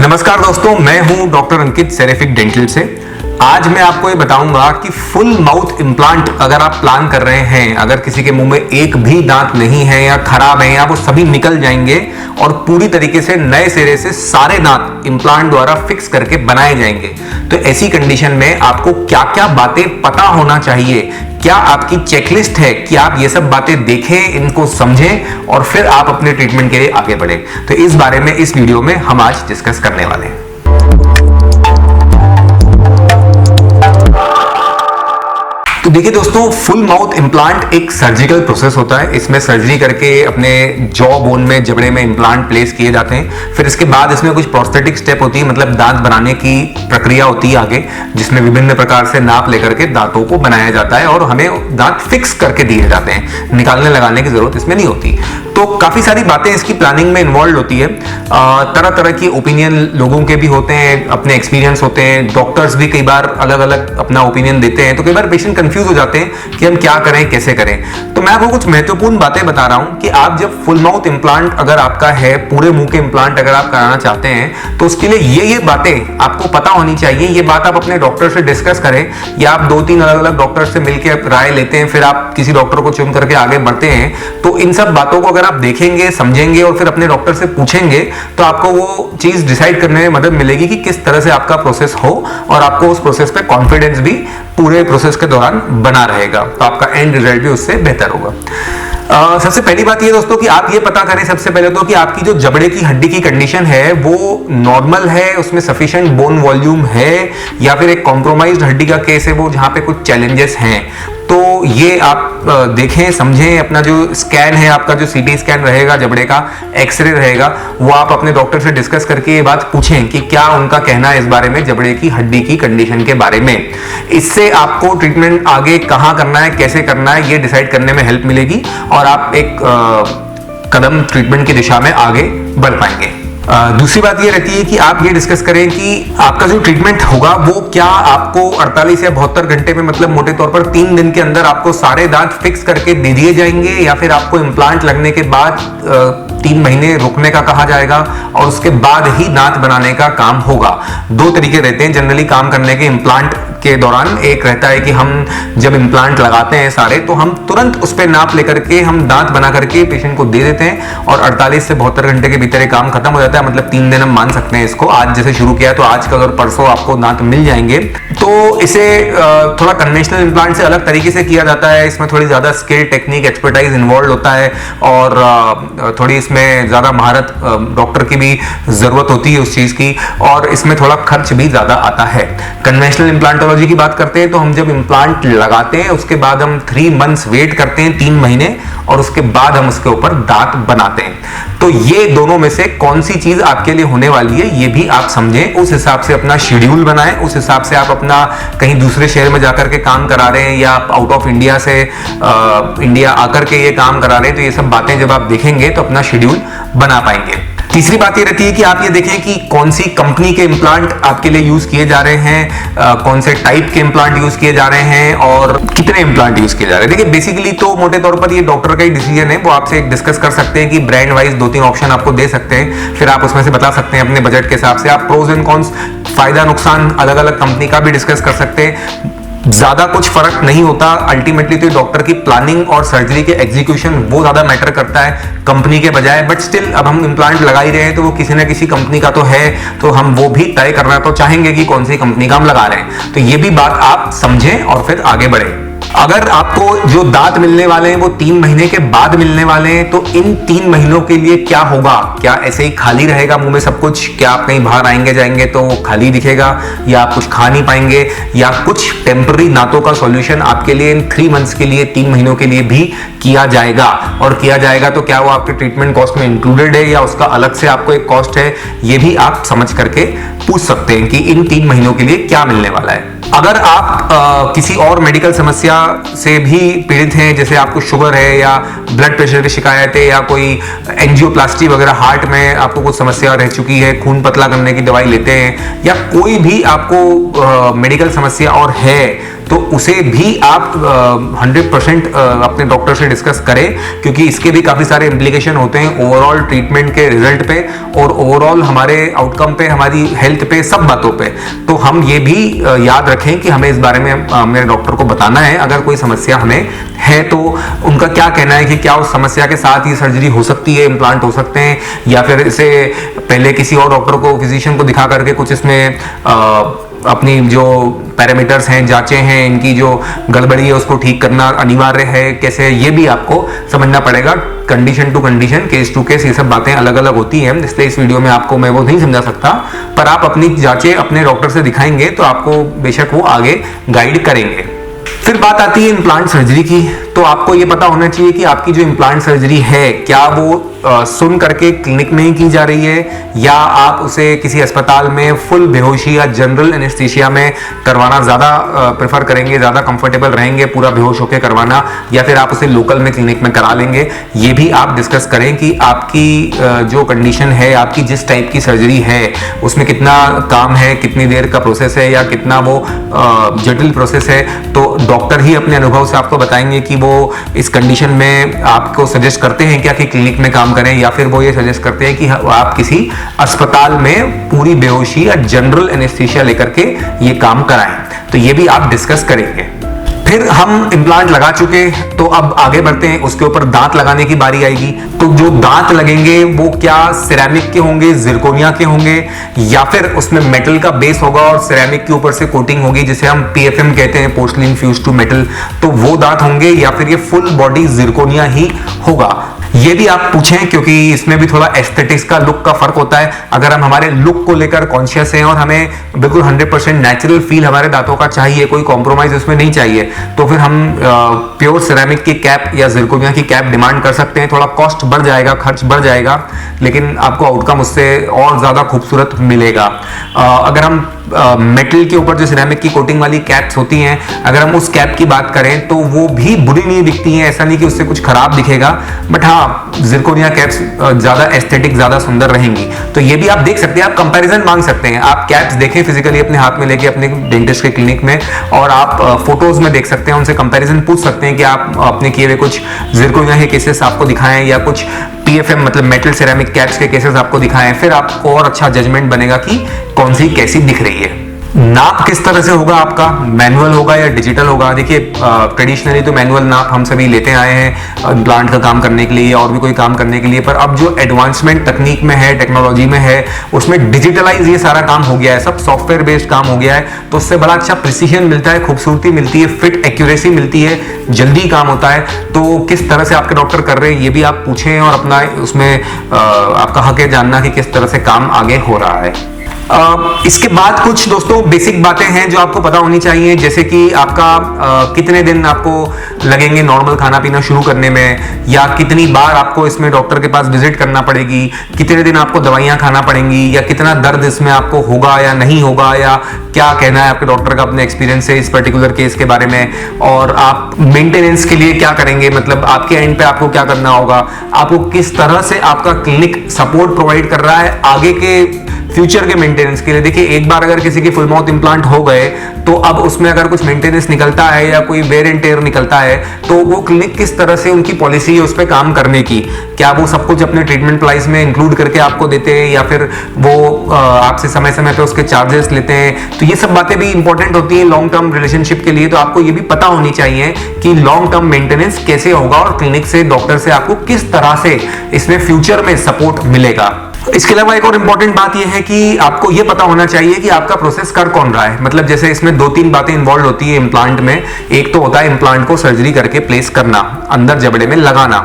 नमस्कार दोस्तों, मैं हूं डॉक्टर अंकित सेरेफिक डेंटल से। आज मैं आपको ये बताऊंगा कि फुल माउथ इम्प्लांट अगर आप प्लान कर रहे हैं, अगर किसी के मुंह में एक भी दांत नहीं है या खराब है या वो सभी निकल जाएंगे और पूरी तरीके से नए सिरे से सारे दांत इम्प्लांट द्वारा फिक्स करके बनाए जाएंगे, तो ऐसी कंडीशन में आपको क्या क्या बातें पता होना चाहिए, क्या आपकी चेकलिस्ट है कि आप ये सब बातें देखें, इनको समझें और फिर आप अपने ट्रीटमेंट के लिए आगे बढ़ें। तो इस बारे में इस वीडियो में हम आज डिस्कस करने वाले हैं। तो देखिए दोस्तों, फुल माउथ इम्प्लांट एक सर्जिकल प्रोसेस होता है। इसमें सर्जरी करके अपने जॉ बोन में, जबड़े में इम्प्लांट प्लेस किए जाते हैं। फिर इसके बाद इसमें कुछ प्रोस्थेटिक स्टेप होती है, मतलब दांत बनाने की प्रक्रिया होती है आगे, जिसमें विभिन्न प्रकार से नाप लेकर के दांतों को बनाया जाता है और हमें दांत फिक्स करके दिए जाते हैं। निकालने लगाने की जरूरत इसमें नहीं होती। तो काफी सारी बातें इसकी प्लानिंग में इन्वॉल्व होती है। तरह तरह की ओपिनियन लोगों के भी होते हैं, अपने एक्सपीरियंस होते हैं। डॉक्टर्स भी कई बार अलग अलग अपना ओपिनियन देते हैं, तो कई बार पेशेंट कंफ्यूज हो जाते हैं कि हम क्या करें, कैसे करें। तो मैं आपको कुछ महत्वपूर्ण बातें बता रहा हूं कि आप जब फुल माउथ इम्प्लांट अगर आपका है, पूरे मुंह के इम्प्लांट अगर आप कराना चाहते हैं, तो उसके लिए ये बातें आपको पता होनी चाहिए। ये बात आप अपने डॉक्टर से डिस्कस करें, या आप 2-3 अलग अलग डॉक्टर से मिलकर राय लेते हैं, फिर आप किसी डॉक्टर को चुन करके आगे बढ़ते हैं। तो इन सब बातों को अगर आप देखेंगे, समझेंगे और फिर अपने डॉक्टर से पूछेंगे, तो आपको वो चीज डिसाइड करने में मदद मिलेगी कि किस तरह से आपका प्रोसेस हो, और आपको उस प्रोसेस पे कॉन्फिडेंस भी पूरे प्रोसेस के दौरान बना रहेगा। तो आपका एंड रिजल्ट भी उससे बेहतर होगा। सबसे पहली बात ये दोस्तों कि आप ये पता करें सबसे पहले तो कि आपकी जो जबड़े की हड्डी की कंडीशन है वो नॉर्मल है, उसमें सफिशिएंट बोन वॉल्यूम है, या फिर एक कॉम्प्रोमाइज्ड हड्डी का केस है वो जहां पे कुछ चैलेंजेस हैं। तो ये आप देखें, समझें। अपना जो स्कैन है, आपका जो सीटी स्कैन रहेगा, जबड़े का एक्सरे रहेगा, वो आप अपने डॉक्टर से डिस्कस करके ये बात पूछें कि क्या उनका कहना है इस बारे में, जबड़े की हड्डी की कंडीशन के बारे में। इससे आपको ट्रीटमेंट आगे कहाँ करना है, कैसे करना है, ये डिसाइड करने में हेल्प मिलेगी और आप एक कदम ट्रीटमेंट की दिशा में आगे बढ़ पाएंगे। दूसरी बात ये रहती है कि आप ये डिस्कस करें कि आपका जो ट्रीटमेंट होगा वो क्या आपको 48 या 72 घंटे में, मतलब मोटे तौर पर 3 दिन के अंदर आपको सारे दांत फिक्स करके दे दिए जाएंगे, या फिर आपको इम्प्लांट लगने के बाद 3 महीने रुकने का कहा जाएगा और उसके बाद ही दांत बनाने का काम होगा। 2 तरीके रहते हैं जनरली काम करने के इम्प्लांट के दौरान। एक रहता है कि हम जब इम्प्लांट लगाते हैं सारे, तो हम तुरंत उस पर नाप लेकर के हम दांत बना करके पेशेंट को दे देते हैं और 48 से 72 घंटे के भीतर काम खत्म हो जाता है। मतलब 3 दिन हम मान सकते हैं इसको। आज जैसे शुरू किया तो आज कल और परसों आपको दांत मिल जाएंगे। तो इसे थोड़ा कन्वेंशनल इम्प्लांट से अलग तरीके से किया जाता है। इसमें थोड़ी ज्यादा स्किल, टेक्निक, एक्सपर्टाइज इन्वॉल्व होता है और थोड़ी इसमें ज्यादा महारत डॉक्टर की भी जरूरत होती है उस चीज की, और इसमें थोड़ा खर्च भी ज्यादा आता है। कन्वेंशनल इम्प्लांटोलॉजी की बात करते हैं तो हम जब इम्प्लांट लगाते हैं उसके बाद हम 3 मंथ्स वेट करते हैं, 3 महीने, और उसके बाद हम उसके ऊपर दांत बनाते हैं। तो ये दोनों में से कौन सी चीज आपके लिए होने वाली है ये भी आप समझें, उस हिसाब से अपना शेड्यूल बनाएं। उस हिसाब से आप अपना कहीं दूसरे शहर में जाकर के काम करा रहे हैं या आप आउट ऑफ इंडिया से इंडिया आकर के ये काम करा रहे हैं, तो ये सब बातें जब आप देखेंगे तो अपना शेड्यूल बना पाएंगे। तीसरी बात ये रहती है कि आप ये देखें कि कौन सी कंपनी के इम्प्लांट आपके लिए यूज किए जा रहे हैं, कौन से टाइप के इम्प्लांट यूज किए जा रहे हैं और कितने इम्प्लांट यूज किए जा रहे हैं। देखिए बेसिकली तो मोटे तौर पर ये डॉक्टर का ही डिसीजन है। वो आपसे डिस्कस कर सकते हैं कि ब्रांड वाइज 2-3 ऑप्शन आपको दे सकते हैं, फिर आप उसमें से बता सकते हैं अपने बजट के हिसाब से। आप प्रोज एंड कॉन्स, फायदा नुकसान अलग अलग कंपनी का भी डिस्कस कर सकते हैं। ज्यादा कुछ फर्क नहीं होता। अल्टीमेटली तो डॉक्टर की प्लानिंग और सर्जरी के एग्जीक्यूशन वो ज्यादा मैटर करता है कंपनी के बजाय। बट स्टिल अब हम इम्प्लांट लगा ही रहे हैं तो वो किसी ना किसी कंपनी का तो है, तो हम वो भी तय करना तो चाहेंगे कि कौन सी कंपनी का हम लगा रहे हैं। तो ये भी बात आप समझें और फिर आगे बढ़े। अगर आपको जो दांत मिलने वाले हैं वो 3 महीने के बाद मिलने वाले हैं, तो इन 3 महीनों के लिए क्या होगा? क्या ऐसे ही खाली रहेगा मुंह में सब कुछ? क्या आप कहीं बाहर आएंगे जाएंगे तो वो खाली दिखेगा, या आप कुछ खा नहीं पाएंगे, या कुछ टेम्पररी दांतों का सॉल्यूशन आपके लिए इन 3 मंथ्स के लिए, 3 महीनों के लिए भी किया जाएगा? और किया जाएगा तो क्या वो आपके ट्रीटमेंट कॉस्ट में इंक्लूडेड है या उसका अलग से आपको एक कॉस्ट है? ये भी आप समझ करके पूछ सकते हैं कि इन 3 महीनों के लिए क्या मिलने वाला है। अगर आप किसी और मेडिकल समस्या से भी पीड़ित हैं, जैसे आपको शुगर है या ब्लड प्रेशर की शिकायत है या कोई एंजियोप्लास्टी वगैरह, हार्ट में आपको कुछ समस्या रह चुकी है, खून पतला करने की दवाई लेते हैं, या कोई भी आपको मेडिकल समस्या और है, तो उसे भी आप 100% अपने डॉक्टर से डिस्कस करें, क्योंकि इसके भी काफी सारे इंप्लीकेशन होते हैं ओवरऑल ट्रीटमेंट के रिजल्ट पे और ओवरऑल हमारे आउटकम पे, हमारी हेल्थ पे, सब बातों पे। तो हम ये भी याद रखें कि हमें इस बारे में मेरे डॉक्टर को बताना है। अगर कोई समस्या हमें है तो उनका क्या कहना है कि क्या उस समस्या के साथ ये सर्जरी हो सकती है, इम्प्लांट हो सकते हैं, या फिर इसे पहले किसी और डॉक्टर को, फिजिशियन को दिखा करके कुछ इसमें अपनी जो पैरामीटर्स हैं, जांचें हैं, इनकी जो गड़बड़ी है उसको ठीक करना अनिवार्य है, कैसे, ये भी आपको समझना पड़ेगा। Condition to condition, case to case, ये सब बातें अलग अलग होती हैं, इसलिए इस वीडियो में आपको मैं वो नहीं समझा सकता। पर आप अपनी जांचें अपने डॉक्टर से दिखाएंगे तो आपको बेशक वो आगे गाइड करेंगे। फिर बात आती है इम्प्लांट सर्जरी की। तो आपको ये पता होना चाहिए कि आपकी जो इम्प्लांट सर्जरी है, क्या वो सुन करके क्लिनिक में ही की जा रही है, या आप उसे किसी अस्पताल में फुल बेहोशी या जनरल एनेस्थीसिया में करवाना ज़्यादा प्रेफर करेंगे, ज़्यादा कंफर्टेबल रहेंगे पूरा बेहोश होकर करवाना, या फिर आप उसे लोकल में क्लिनिक में करा लेंगे। ये भी आप डिस्कस करें कि आपकी जो कंडीशन है, आपकी जिस टाइप की सर्जरी है, उसमें कितना काम है, कितनी देर का प्रोसेस है, या कितना वो जटिल प्रोसेस है। तो डॉक्टर ही अपने अनुभव से आपको बताएंगे कि वो इस कंडीशन में आपको सजेस्ट करते हैं क्या कि क्लिनिक में काम करें, या फिर वो ये सजेस्ट करते हैं कि आप किसी अस्पताल में पूरी बेहोशी या जनरल एनेस्थीसिया लेकर के ये काम कराएं। तो ये भी आप डिस्कस करेंगे। फिर हम इम्प्लांट लगा चुके, तो अब आगे बढ़ते हैं, उसके ऊपर दांत लगाने की बारी आएगी। तो जो दांत लगेंगे वो क्या सिरेमिक के होंगे, जिरकोनिया के होंगे, या फिर उसमें मेटल का बेस होगा और सिरेमिक के ऊपर से कोटिंग होगी, जिसे हम PFM कहते हैं, पोर्सलिन फ्यूज टू मेटल। तो वो दांत होंगे, या फिर ये फुल बॉडी जिरकोनिया ही होगा। ये भी आप पूछें, क्योंकि इसमें भी थोड़ा एस्थेटिक्स का, लुक का फर्क होता है। अगर हम हमारे लुक को लेकर कॉन्शियस हैं और हमें बिल्कुल 100% नेचुरल फील हमारे दांतों का चाहिए, कोई कॉम्प्रोमाइज उसमें नहीं चाहिए, तो फिर हम प्योर सिरेमिक की कैप या जिरकोनिया की कैप डिमांड कर सकते हैं। थोड़ा कॉस्ट बढ़ जाएगा, खर्च बढ़ जाएगा, लेकिन आपको आउटकम उससे और ज्यादा खूबसूरत मिलेगा। अगर हम मेटल के ऊपर जो सिरेमिक की कोटिंग वाली कैप्स होती हैं, अगर हम उस कैप की बात करें तो वो भी बुरी नहीं दिखती हैं, ऐसा नहीं कि उससे कुछ खराब दिखेगा, बट हाँ, जिरकोनिया कैप्स ज्यादा एस्थेटिक, ज्यादा सुंदर रहेंगी। तो ये भी आप देख सकते हैं, आप कंपैरिजन मांग सकते हैं, आप कैप्स देखें फिजिकली अपने हाथ में लेके अपने डेंटिस्ट के क्लिनिक में, और आप फोटोज में देख सकते हैं, उनसे कंपैरिजन पूछ सकते हैं कि आप अपने किए हुए कुछ जिरकोनिया के केसेस आपको दिखाएं, या कुछ PFM मतलब मेटल सिरेमिक कैप्स के केसेस आपको दिखाएं, फिर आपको और अच्छा जजमेंट बनेगा कि कौन सी कैसी दिख रही है। नाप किस तरह से होगा आपका, मैनुअल होगा या डिजिटल होगा? देखिए, ट्रेडिशनली तो मैनुअल नाप हम सभी लेते आए हैं इम्प्लांट का काम करने के लिए और भी कोई काम करने के लिए, पर अब जो एडवांसमेंट तकनीक में है, टेक्नोलॉजी में है, उसमें डिजिटलाइज ये सारा काम हो गया है, सब सॉफ्टवेयर बेस्ड काम हो गया है। तो उससे बड़ा अच्छा प्रिसीजन मिलता है, खूबसूरती मिलती है, फिट एक्यूरेसी मिलती है, जल्दी काम होता है। तो किस तरह से आपके डॉक्टर कर रहे हैं ये भी आप पूछें, और अपना उसमें आपका हक है जानना कि किस तरह से काम आगे हो रहा है। इसके बाद कुछ दोस्तों बेसिक बातें हैं जो आपको पता होनी चाहिए, जैसे कि आपका कितने दिन आपको लगेंगे नॉर्मल खाना पीना शुरू करने में, या कितनी बार आपको इसमें डॉक्टर के पास विजिट करना पड़ेगी, कितने दिन आपको दवाइयां खाना पड़ेंगी, या कितना दर्द इसमें आपको होगा या नहीं होगा, या क्या कहना है आपके डॉक्टर का अपने एक्सपीरियंस से इस पर्टिकुलर केस के बारे में, और आप मेंटेनेंस के लिए क्या करेंगे, मतलब आपके एंड पे आपको क्या करना होगा, आपको किस तरह से आपका क्लिनिक सपोर्ट प्रोवाइड कर रहा है आगे के फ्यूचर के मेंटेनेंस के लिए। देखिए, एक बार अगर किसी के फुल माउथ इंप्लांट हो गए, तो अब उसमें अगर कुछ मेंटेनेंस निकलता है या कोई वेयर एंड टेयर निकलता है, तो वो क्लिनिक किस तरह से उनकी पॉलिसी है उस पर काम करने की, क्या वो सब कुछ अपने ट्रीटमेंट प्राइस में इंक्लूड करके आपको देते हैं, या फिर वो आपसे समय समय पे उसके चार्जेस लेते हैं। तो ये सब बातें भी इंपॉर्टेंट होती है लॉन्ग टर्म रिलेशनशिप के लिए। तो आपको ये भी पता होनी चाहिए कि लॉन्ग टर्म मेंटेनेंस कैसे होगा, और क्लिनिक से, डॉक्टर से आपको किस तरह से इसमें फ्यूचर में सपोर्ट मिलेगा। इसके अलावा एक और इंपॉर्टेंट बात यह है कि आपको यह पता होना चाहिए कि आपका प्रोसेस कर कौन रहा है। मतलब जैसे इसमें 2-3 बातें इन्वॉल्व होती है इम्प्लांट में। एक तो होता है इम्प्लांट को सर्जरी करके प्लेस करना, अंदर जबड़े में लगाना।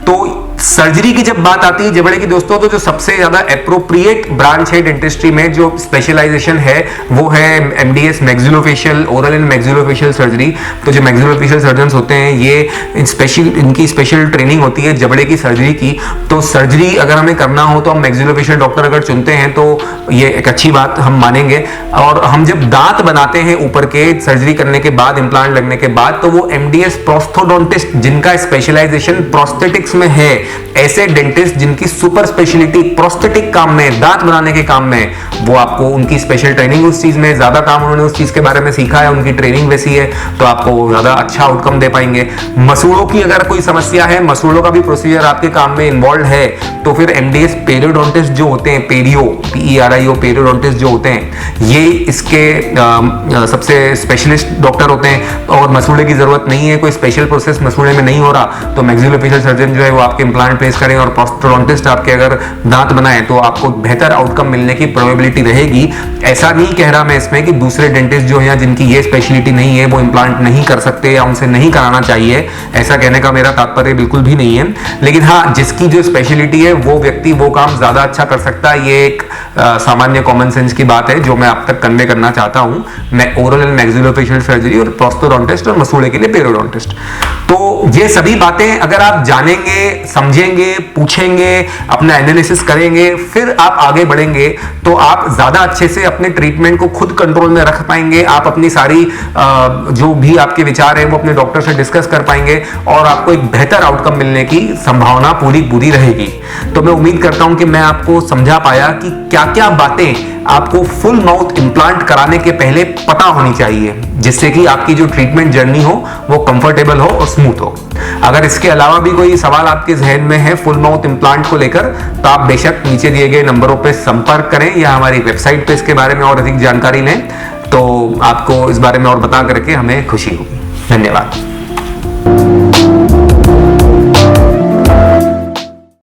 तो सर्जरी की जब बात आती है जबड़े की दोस्तों, तो जो सबसे ज्यादा एप्रोप्रिएट ब्रांच है डेंटिस्ट्री में, जो स्पेशलाइजेशन है, वो है MDS maxillofacial, oral and maxillofacial surgery. तो जो मैक्सिलोफेशियल सर्जन्स होते हैं, ये इनकी स्पेशल ट्रेनिंग होती है जबड़े की सर्जरी की। तो सर्जरी अगर हमें करना हो तो हम मैक्सिलोफेशियल डॉक्टर अगर चुनते हैं तो ये एक अच्छी बात हम मानेंगे। और हम जब दांत बनाते हैं ऊपर के सर्जरी करने के बाद, इम्प्लांट लगने के बाद, तो वो MDS प्रोस्थोडोंटिस्ट जिनका स्पेशलाइजेशन प्रोस्थेटिक्स में है, ऐसे डेंटिस्ट जिनकी सुपर स्पेशलिटी प्रोस्थेटिक काम में, दांत बनाने के काम में, वो आपको उनकी स्पेशल ट्रेनिंग उस चीज में, ज्यादा काम उन्होंने उस चीज के बारे में सीखा है, उनकी ट्रेनिंग वैसी है, तो आपको ज्यादा अच्छा आउटकम दे पाएंगे। मसूड़ों की अगर कोई समस्या है, मसूड़ों का भी प्रोसीजर आपके काम में इन्वॉल्व है, तो फिर एमडीएस पेरियोडोंटिस्ट जो होते हैं, PERIO पेरियोडोंटिस्ट जो होते हैं, ये इसके सबसे स्पेशलिस्ट डॉक्टर होते हैं। और मसूड़े की जरूरत नहीं है, कोई स्पेशल प्रोसेस मसूड़े में नहीं हो रहा, तो मैक्सिलोफेशियल सर्जन जो है वो आपके इम्प्लांट प्लेस करें और प्रोस्थोडोंटिस्ट आपके अगर दांत बनाए तो आपको बेहतर आउटकम मिलने की प्रोबेबिलिटी रहेगी। ऐसा नहीं कह रहा मैं इसमें कि दूसरे डेंटिस्ट जो हैं जिनकी ये स्पेशलिटी नहीं है वो इम्प्लांट नहीं कर सकते या उनसे नहीं कराना चाहिए, ऐसा कहने का मेरा तात्पर्य बिल्कुल भी नहीं है। लेकिन हाँ, जिसकी जो स्पेशलिटी है वो व्यक्ति वो काम ज्यादा अच्छा कर सकता है, ये एक सामान्य कॉमन सेंस की बात है जो मैं आप तक कन्वे करना चाहता हूं। मैं ओरल एंड मैक्सिलोफेशियल सर्जरी और प्रोस्थोडोंटिस्ट और मसूड़े के लिए पेरियोडोंटिस्ट, तो ये सभी बातें अगर आप जानेंगे, समझेंगे, पूछेंगे, अपना एनालिसिस करेंगे, फिर आप आगे बढ़ेंगे, तो आप ज्यादा अच्छे से अपने ट्रीटमेंट को खुद कंट्रोल में रख पाएंगे। आप अपनी सारी जो भी आपके विचार है वो अपने डॉक्टर से डिस्कस कर पाएंगे और आपको एक बेहतर आउटकम मिलने की संभावना पूरी रहेगी। तो मैं उम्मीद करता हूं कि मैं आपको समझा पाया कि क्या क्या बातें आपको फुल माउथ इंप्लांट कराने के पहले पता होनी चाहिए, जिससे कि आपकी जो ट्रीटमेंट जर्नी हो वो कंफर्टेबल हो और स्मूथ हो। अगर इसके अलावा भी कोई सवाल आपके जहन में है फुल माउथ इंप्लांट को लेकर, तो आप बेशक नीचे दिए गए नंबरों पर संपर्क करें या हमारी वेबसाइट पे इसके बारे में और अधिक जानकारी लें, तो आपको इस बारे में और बता करके हमें खुशी होगी। धन्यवाद।